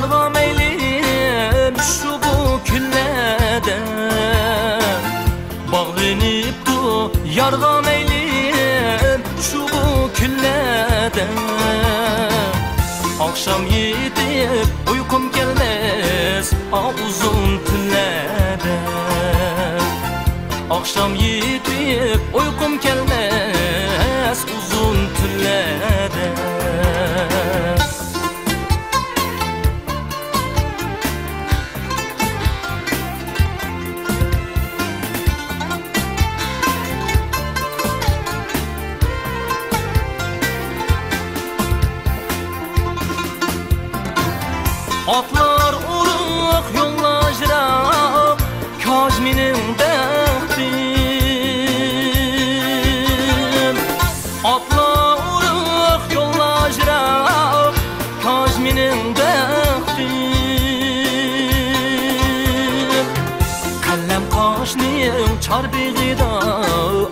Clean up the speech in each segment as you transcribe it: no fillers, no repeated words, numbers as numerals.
yardam eyleyim şu bu küllerde. Bağlanıp du yardam eyleyim şu bu küllerde. Akşam yetip uykum gelmez uzun tünlerde. Akşam yetip uykum gelmez uzun tünlerde. Atlar uruq yollaşıram Kazminin bəxtim. Atlar uruq yollaşıram Kazminin bəxtim. Kallem qaşning çarbig'ida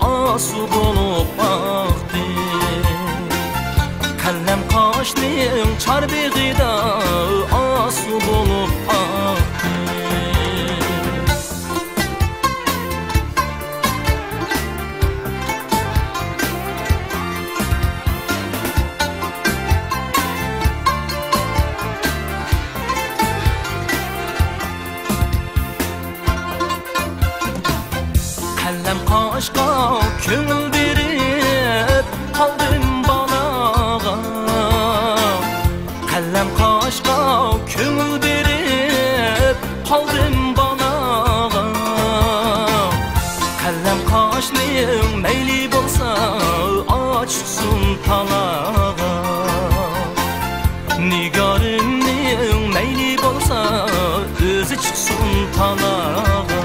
asu bo'lib baxtim. Kallem qaşning çarbig'ida asu bo'lib baxtim. Kallem qaşqa ko'ngil berib qoldim balaga. Kallem qaşqa ko'ngil berib qoldim balaga. Kallem qaşning mayli bo'lsa ochsin talaga. Nigorimning mayli bo'lsa o'zi chiqsin talaga.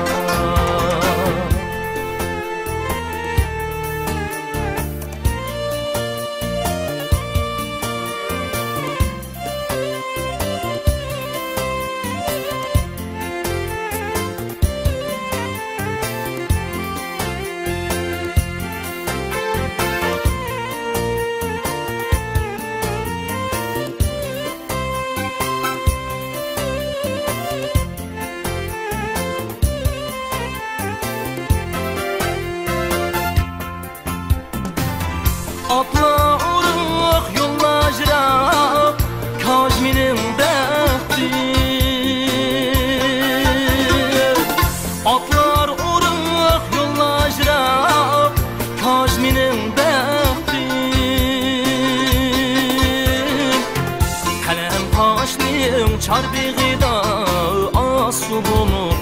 Atlar uruq yollaşıram Kazminin bəxtim. Atlar uruq yollaşıram Kazminin bəxtim. Kallem qaşning çarbig'ida asu bo'lib